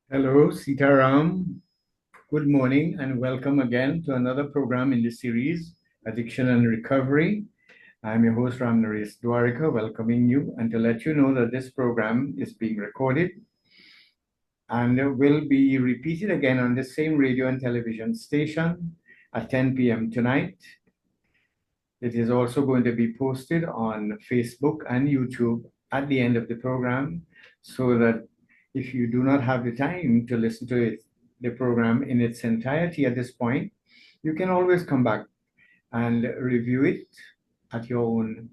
Hello, Sitaram. Good morning and welcome again to another program in the series, Addiction and Recovery. I'm your host, Ram Naresh Dwarika, welcoming you and to let you know that this program is being recorded and will be repeated again on the same radio and television station at 10 p.m. tonight. It is also going to be posted on Facebook and YouTube at the end of the program so that if you do not have the time to listen to the program in its entirety at this point, you can always come back and review it at your own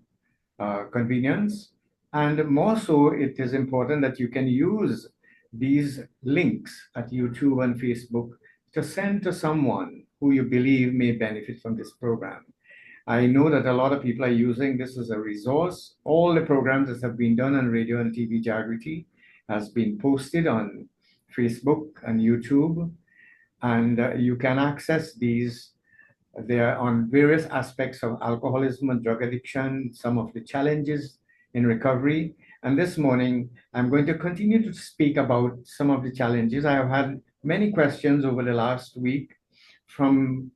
convenience. And more so, it is important that you can use these links at YouTube and Facebook to send to someone who you believe may benefit from this program. I know that a lot of people are using this as a resource. All the programs that have been done on radio and TV Jagriti has been posted on Facebook and YouTube, and you can access these. They're on various aspects of alcoholism and drug addiction, some of the challenges in recovery. And this morning, I'm going to continue to speak about some of the challenges. I have had many questions over the last week from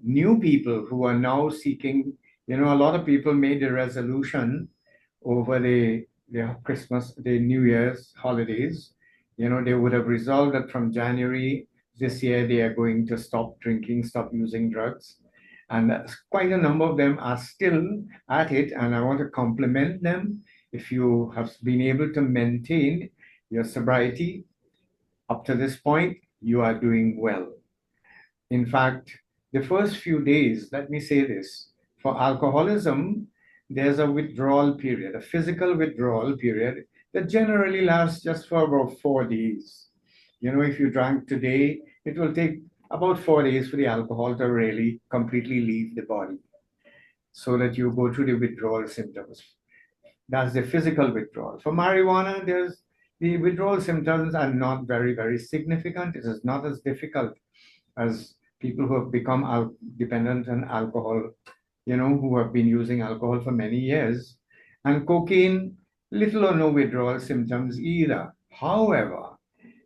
new people who are now seeking. A lot of people made a resolution over the Christmas, the New Year's holidays. They would have resolved that from January this year they are going to stop drinking, stop using drugs. And quite a number of them are still at it, and I want to compliment them. If you have been able to maintain your sobriety up to this point, you are doing well. In fact, the first few days, let me say this, for alcoholism, there's a withdrawal period, a physical withdrawal period that generally lasts just for about 4 days. If you drank today, it will take about 4 days for the alcohol to really completely leave the body so that you go through the withdrawal symptoms. That's the physical withdrawal. For marijuana, the withdrawal symptoms are not very, very significant. It is not as difficult as people who have become dependent on alcohol, who have been using alcohol for many years. And cocaine, little or no withdrawal symptoms either. However,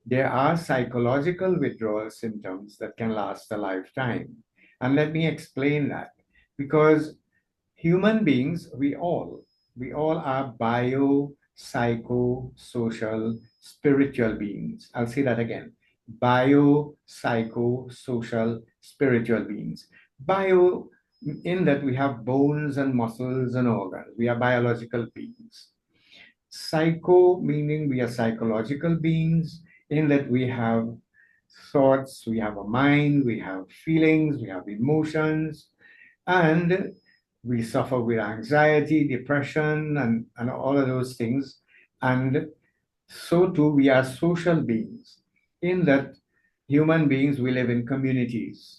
there are psychological withdrawal symptoms that can last a lifetime. And let me explain that. Because human beings, we all are bio, psycho, social, spiritual beings. I'll say that again. Bio, psycho, social, spiritual beings. Bio, in that we have bones and muscles and organs. We are biological beings. Psycho, meaning we are psychological beings, in that we have thoughts, we have a mind, we have feelings, we have emotions, and we suffer with anxiety, depression, and all of those things. And so too, we are social beings, in that human beings, we live in communities.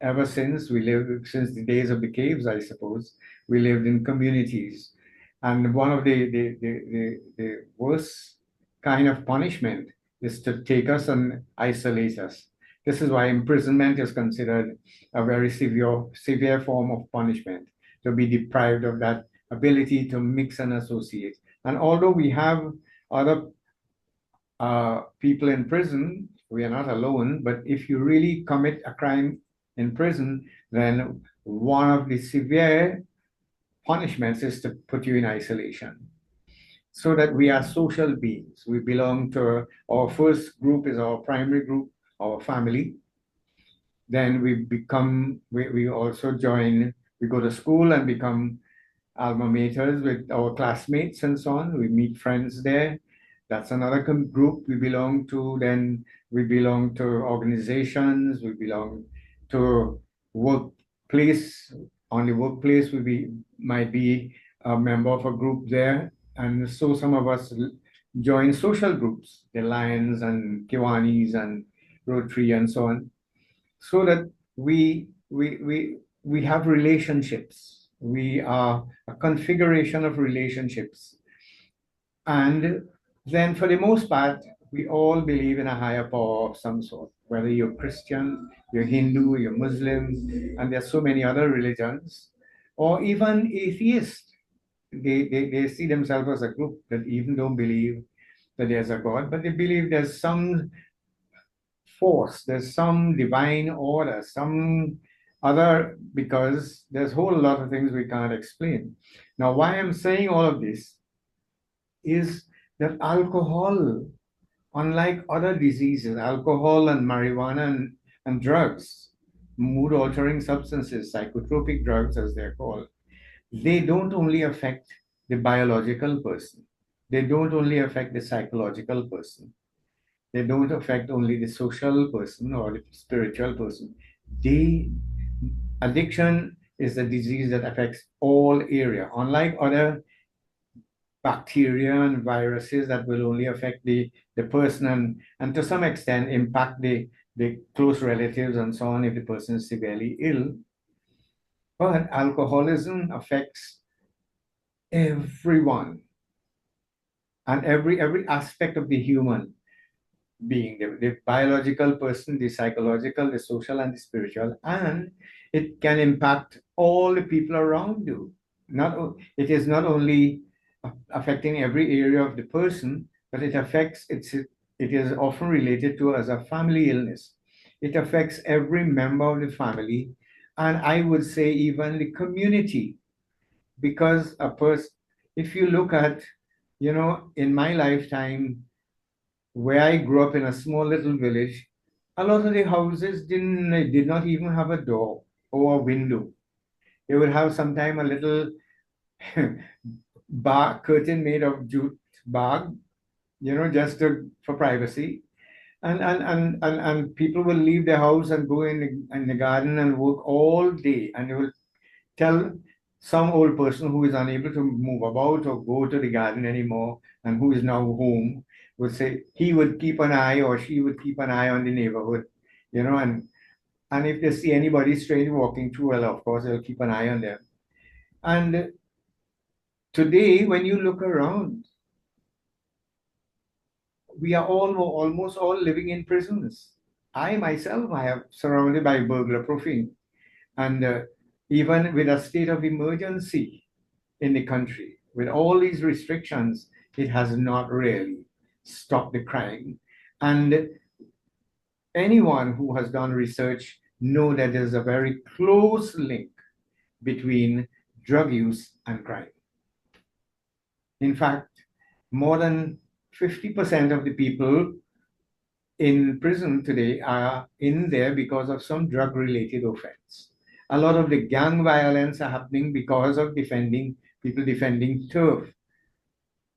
Ever since since the days of the caves, I suppose, we lived in communities. And one of the worst kind of punishment is to take us and isolate us. This is why imprisonment is considered a very severe form of punishment, to be deprived of that ability to mix and associate. And although we have other people in prison, we are not alone, but if you really commit a crime in prison, then one of the severe punishments is to put you in isolation. So that we are social beings. We belong to our first group is our primary group, our family. Then we also join, we go to school and become alma maters with our classmates and so on. We meet friends there. That's another group we belong to. Then we belong to organizations. We belong to workplace. On the workplace, might be a member of a group there. And so some of us join social groups, the Lions and Kiwanis and Rotary and so on, so that we have relationships. We are a configuration of relationships. And then for the most part, we all believe in a higher power of some sort, whether you're Christian, you're Hindu, you're Muslim, and there's so many other religions, or even atheists. They see themselves as a group that even don't believe that there's a God, but they believe there's some force, there's some divine order, some other, because there's a whole lot of things we can't explain. Now, why I'm saying all of this is that alcohol, unlike other diseases, alcohol and marijuana and drugs, mood altering substances, psychotropic drugs as they're called, they don't only affect the biological person, they don't only affect the psychological person, they don't affect only the social person or the spiritual person. They Addiction is a disease that affects all area. Unlike other bacteria and viruses that will only affect the person and to some extent impact the close relatives and so on if the person is severely ill. But alcoholism affects everyone and every aspect of the human being, the biological person, the psychological, the social, and the spiritual, and it can impact all the people around you. It is not only affecting every area of the person, but it is often related to as a family illness. It affects every member of the family, and I would say even the community, because if you look at, in my lifetime, where I grew up in a small little village, a lot of the houses did not even have a door or a window. They would have sometime a little bar curtain made of jute bag, just for privacy. And people will leave their house and go in the garden and work all day. And they will tell some old person who is unable to move about or go to the garden anymore and who is now home would say he would keep an eye or she would keep an eye on the neighborhood, and if they see anybody strange walking through, well, of course, they'll keep an eye on them. And today, when you look around, we are almost all living in prisons. I myself, I am surrounded by burglar proofing. And even with a state of emergency in the country, with all these restrictions, it has not really stopped the crime. And anyone who has done research know that there's a very close link between drug use and crime. In fact, more than 50% of the people in prison today are in there because of some drug-related offense. A lot of the gang violence are happening because of people defending turf,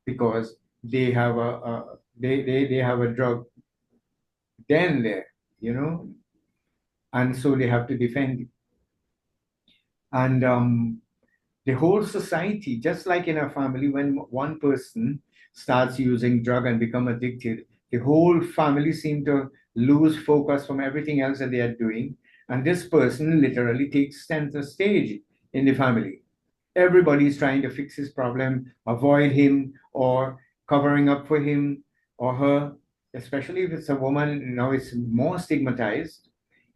because they have they have a drug den there, and so they have to defend it. And the whole society, just like in a family, when one person starts using drug and become addicted, the whole family seem to lose focus from everything else that they are doing. And this person literally takes center stage in the family. Everybody is trying to fix his problem, avoid him, or covering up for him or her, especially if it's a woman. Now it's more stigmatized.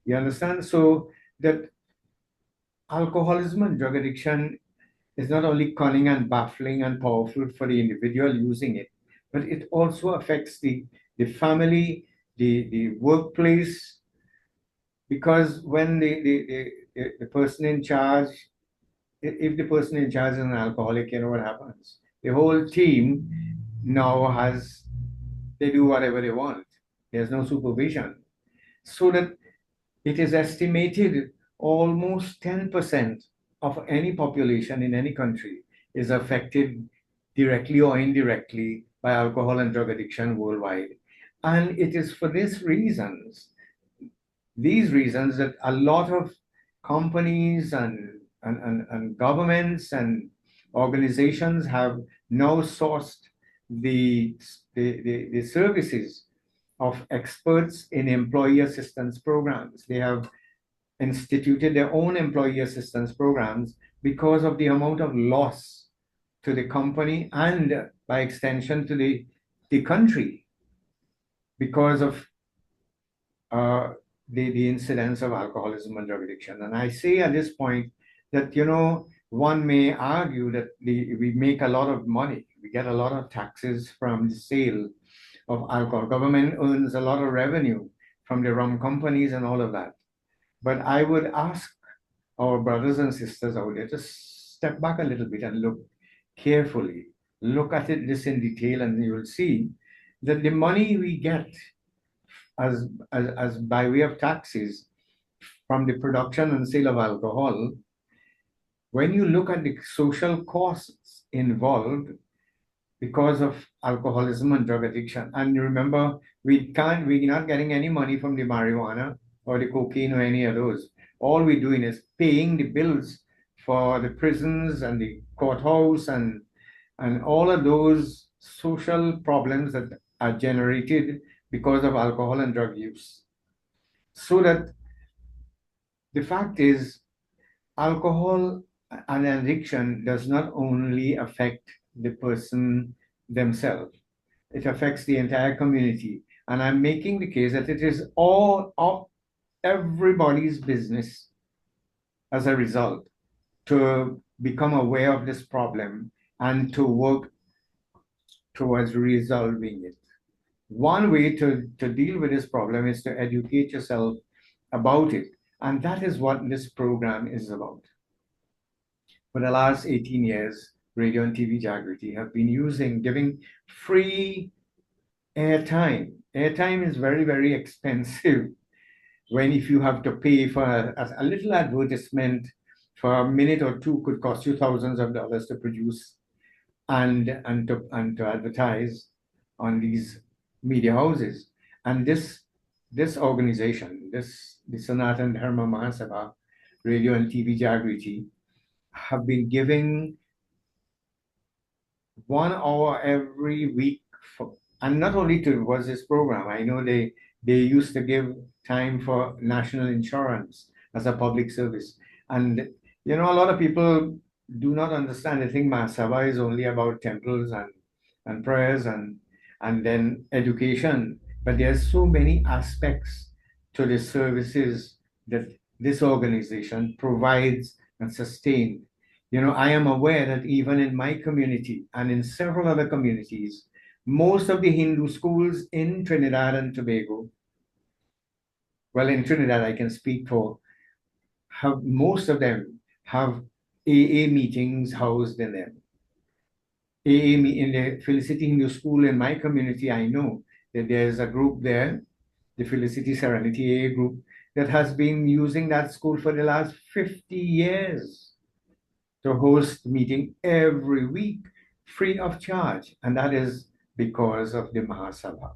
You understand? So that alcoholism and drug addiction is not only cunning and baffling and powerful for the individual using it, but it also affects the family, the workplace, because when the person in charge, if the person in charge is an alcoholic, you know what happens? The whole team now they do whatever they want. There's no supervision. So that it is estimated almost 10% of any population in any country is affected directly or indirectly by alcohol and drug addiction worldwide. And it is for these reasons that a lot of companies and governments and organizations have now sourced the services of experts in employee assistance programs. They have instituted their own employee assistance programs because of the amount of loss to the company and by extension to the country because of the incidence of alcoholism and drug addiction. And I say at this point that, one may argue that we make a lot of money. We get a lot of taxes from the sale of alcohol. Government earns a lot of revenue from the rum companies and all of that. But I would ask our brothers and sisters out there to step back a little bit and look carefully. Look at it this in detail, and you will see that the money we get as by way of taxes from the production and sale of alcohol, when you look at the social costs involved because of alcoholism and drug addiction, and remember, we're not getting any money from the marijuana or the cocaine or any of those. All we're doing is paying the bills for the prisons and the courthouse and all of those social problems that are generated because of alcohol and drug use. So that the fact is, alcohol and addiction does not only affect the person themselves, it affects the entire community. And I'm making the case that it is all of everybody's business as a result to become aware of this problem and to work towards resolving it. One way to deal with this problem is to educate yourself about it. And that is what this program is about. For the last 18 years, Radio and TV Jagriti have been giving free airtime. Airtime is very, very expensive when if you have to pay for a little advertisement for a minute or two could cost you thousands of dollars to produce and to advertise on these media houses. And this organization, the Sanatan Dharma Mahasabha, Radio and TV Jagriti, have been giving 1 hour every week and not only was this program. I know they used to give time for national insurance as a public service. And a lot of people do not understand. I think Mahasabha is only about temples and prayers and then education. But there's so many aspects to the services that this organization provides and sustains. I am aware that even in my community and in several other communities, most of the Hindu schools in Trinidad and Tobago, well, in Trinidad, I can speak for, most of them have AA meetings housed in them. In the Felicity Hindu School in my community, I know that there's a group there, the Felicity Serenity AA group, that has been using that school for the last 50 years to host meeting every week free of charge. And that is because of the Mahasabha.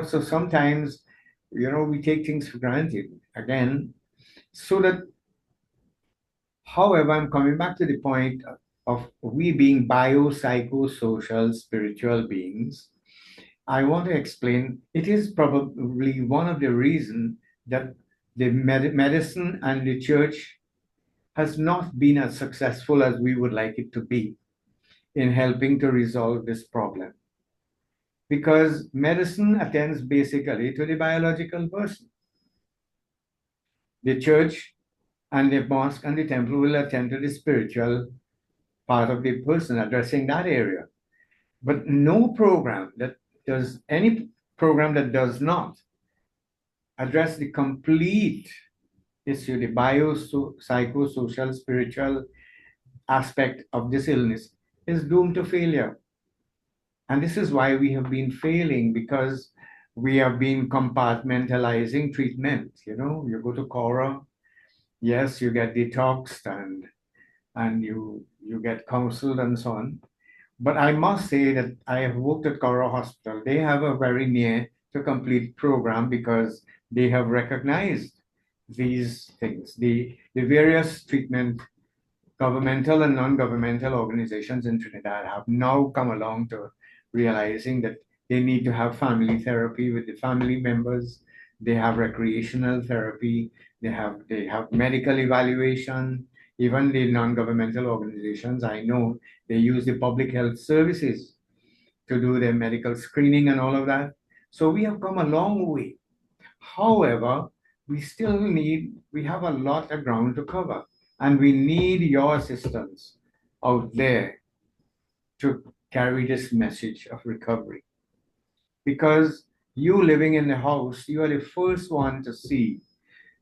So sometimes, we take things for granted again. So that, however, I'm coming back to the point of we being biopsychosocial spiritual beings. I want to explain, it is probably one of the reasons that the medicine and the church has not been as successful as we would like it to be in helping to resolve this problem. Because medicine attends basically to the biological person. The church and the mosque and the temple will attend to the spiritual part of the person, addressing that area. But any program that does not address the complete issue, the biopsychosocial spiritual aspect of this illness, is doomed to failure. And this is why we have been failing, because we have been compartmentalizing treatment. You go to Cora, yes, you get detoxed and you get counseled and so on. But I must say that I have worked at Cora Hospital. They have a very near to complete program because they have recognized these things. The various treatment, governmental and non-governmental organizations in Trinidad have now come along to realizing that they need to have family therapy with the family members. They have recreational therapy. They have medical evaluation. Even the non-governmental organizations, I know, they use the public health services to do their medical screening and all of that. So we have come a long way. However, we have a lot of ground to cover, and we need your assistance out there to carry this message of recovery. Because You living in the house, you are the first one to see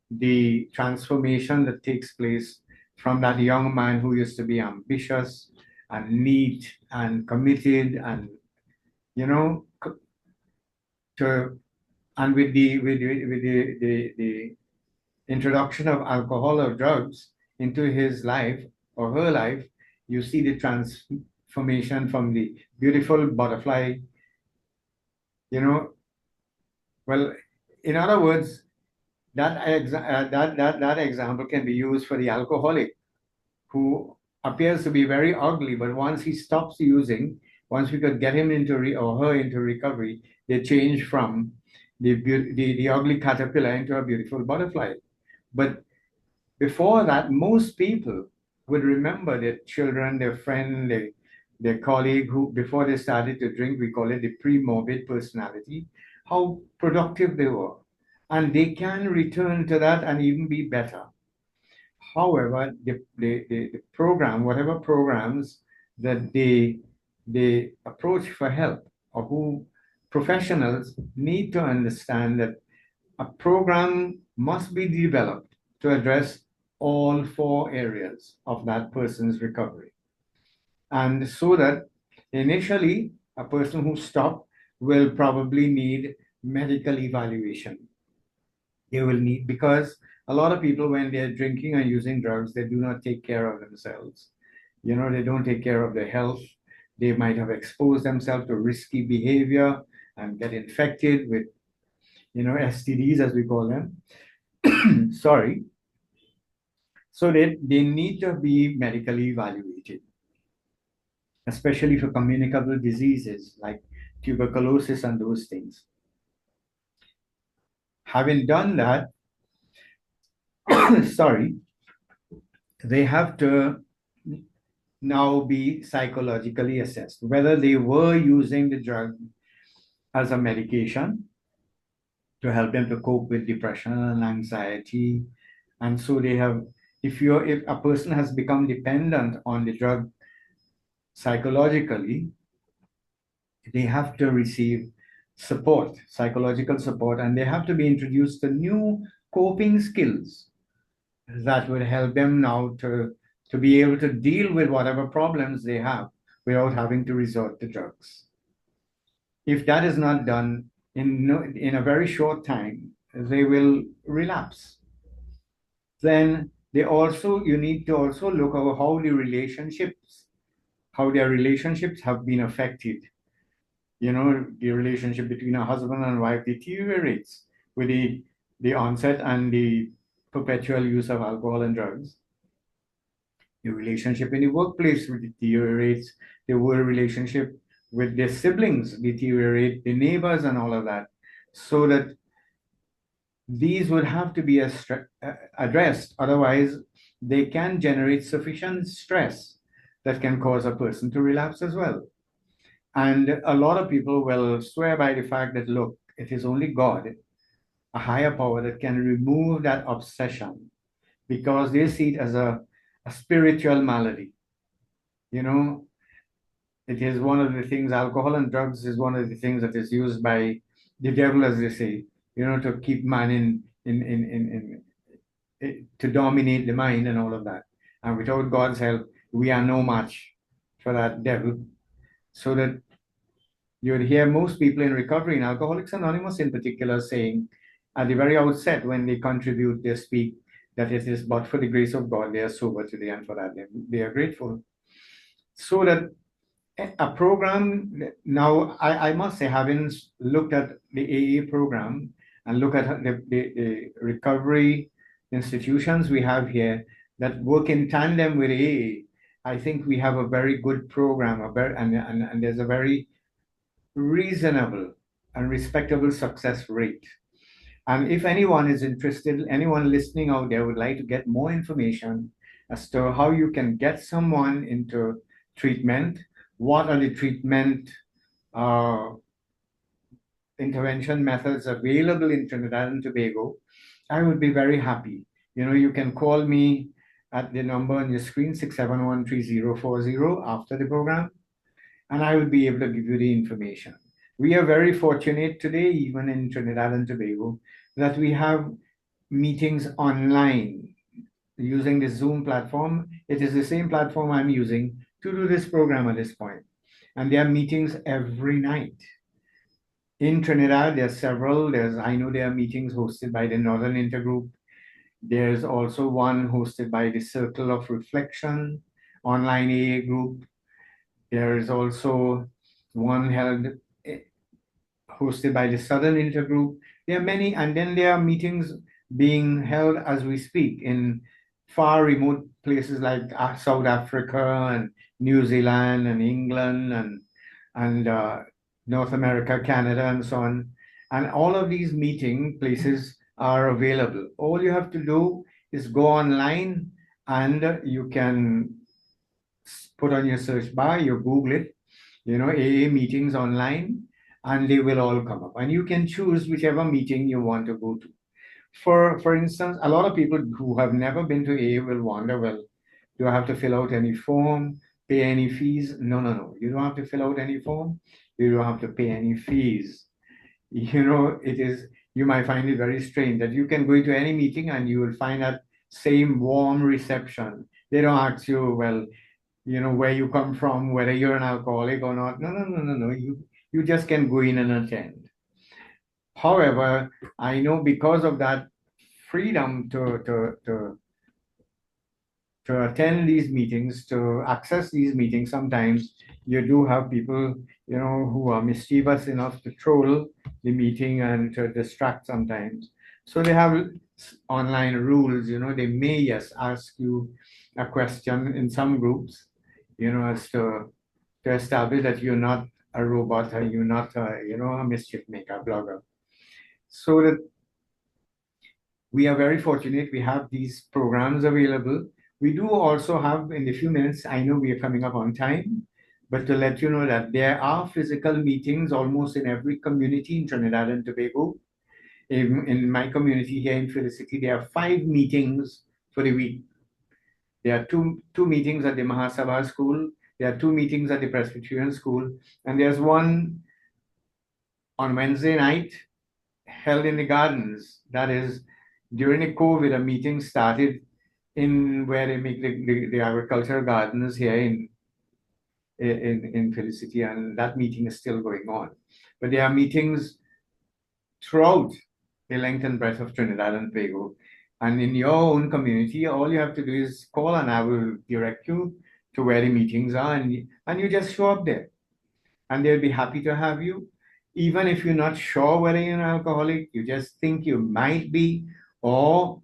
the transformation that takes place from that young man who used to be ambitious and neat and committed and, you know, to and with the introduction of alcohol or drugs into his life or her life, you see the transformation from the beautiful butterfly, you know. Well, in other words, that example can be used for the alcoholic who appears to be very ugly, but once he stops using, once we could get him into or her into recovery, they change from the ugly caterpillar into a beautiful butterfly. But before that, most people would remember their children, their friend, their colleague who, before they started to drink, we call it the pre-morbid personality, how productive they were. And they can return to that and even be better. However, the program, whatever programs that they approach for help, or who professionals need to understand that a program must be developed to address all four areas of that person's recovery. And so that initially, a person who stopped will probably need medical evaluation. They will need, because a lot of people, when they're drinking and using drugs, they do not take care of themselves. You know, they don't take care of their health. They might have exposed themselves to risky behavior and get infected with, STDs, as we call them. Sorry. So they need to be medically evaluated, especially for communicable diseases like tuberculosis and those things. Having done that, sorry, they have to now be psychologically assessed, whether they were using the drug as a medication to help them to cope with depression and anxiety. And so they have, if a person has become dependent on the drug psychologically, they have to receive support, psychological support, and they have to be introduced to new coping skills that would help them now to be able to deal with whatever problems they have without having to resort to drugs. If that is not done in a very short time, they will relapse. Then you need to also look at how their relationships have been affected. The relationship between a husband and wife deteriorates with the onset and the perpetual use of alcohol and drugs. The relationship in the workplace deteriorates. The work relationship with their siblings deteriorate, the neighbors and all of that. So that these would have to be addressed. Otherwise, they can generate sufficient stress that can cause a person to relapse as well. And a lot of people will swear by the fact that, look, it is only God, a higher power, that can remove that obsession, because they see it as a spiritual malady. It is one of the things, alcohol and drugs is one of the things that is used by the devil, as they say, to keep man to dominate the mind and all of that. And without God's help, we are no match for that devil. So that you would hear most people in recovery, in Alcoholics Anonymous in particular, saying at the very outset when they contribute, they speak that it is but for the grace of God they are sober today, and for that they are grateful. So that a program, now I must say, having looked at the AA program and look at the recovery institutions we have here that work in tandem with AA, I think we have a very good program, and there's a very reasonable and respectable success rate. And if anyone is interested, anyone listening out there would like to get more information as to how you can get someone into treatment, what are the treatment intervention methods available in Trinidad and Tobago, I would be very happy. You can call me at the number on your screen, 671-3040, after the program, and I will be able to give you the information. We are very fortunate today, even in Trinidad and Tobago, that we have meetings online using the Zoom platform. It is the same platform I'm using to do this program at this point. And there are meetings every night. In Trinidad, there are several. I know there are meetings hosted by the Northern Intergroup. There's also one hosted by the Circle of Reflection online AA group. There is also one held hosted by the Southern Intergroup. There are many, and then there are meetings being held as we speak in far remote places like South Africa and New Zealand and England and North America, Canada, and so on. And all of these meeting places are available. All you have to do is go online and you can put on your search bar, you Google it, AA meetings online, and they will all come up. And you can choose whichever meeting you want to go to. For instance, a lot of people who have never been to AA will wonder, well, do I have to fill out any form, pay any fees? No, no, no. You don't have to fill out any form. You don't have to pay any fees. You might find it very strange that you can go into any meeting and you will find that same warm reception. They don't ask you, well, where you come from, whether you're an alcoholic or not. No, no, no, no, no. You just can go in and attend. However, I know because of that freedom to attend these meetings, to access these meetings, sometimes you do have people, who are mischievous enough to troll the meeting and to distract sometimes. So they have online rules, they may, yes, ask you a question in some groups, as to establish that you're not a robot or you're not a mischief maker, blogger. So that we are very fortunate we have these programs available. We do also have, in a few minutes, I know we are coming up on time, but to let you know that there are physical meetings almost in every community in Trinidad and Tobago. In my community here in Felicity, there are 5 meetings for the week. There are two meetings at the Mahasabha school. There are 2 meetings at the Presbyterian school. And there's one on Wednesday night held in the gardens. That is, during the COVID, a meeting started in where they make the agricultural gardens here in Felicity, and that meeting is still going on. But there are meetings throughout the length and breadth of Trinidad and Tobago. And in your own community, all you have to do is call and I will direct you to where the meetings are, and you just show up there. And they'll be happy to have you. Even if you're not sure whether you're an alcoholic, you just think you might be, or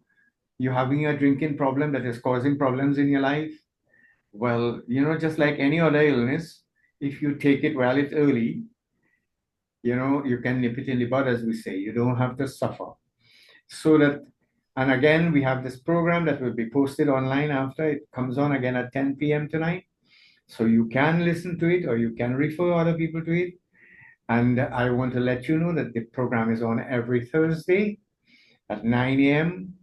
you're having a drinking problem that is causing problems in your life. Well, just like any other illness, if you take it while it's early, you can nip it in the bud, as we say. You don't have to suffer. And again, we have this program that will be posted online after it comes on again at 10 p.m. tonight. So you can listen to it or you can refer other people to it. And I want to let you know that the program is on every Thursday at 9 a.m.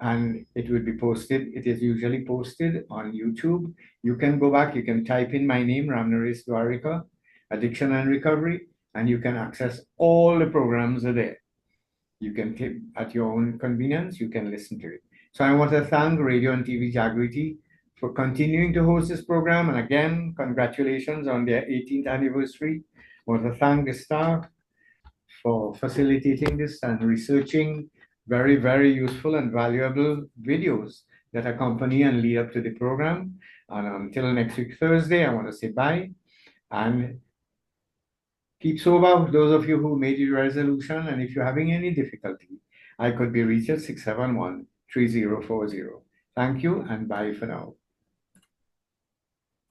and it will be posted. It is usually posted on YouTube. You can go back, you can type in my name, Ramnaresh Dwarika, Addiction and Recovery, and you can access all the programs are there. You can click at your own convenience, you can listen to it. So I want to thank Radio and TV Jagriti for continuing to host this program. And again, congratulations on their 18th anniversary. I want to thank the staff for facilitating this and researching very, very useful and valuable videos that accompany and lead up to the program. And until next week, Thursday, I want to say bye and keep sober, those of you who made your resolution. And if you're having any difficulty, I could be reached at 671-3040. Thank you and bye for now.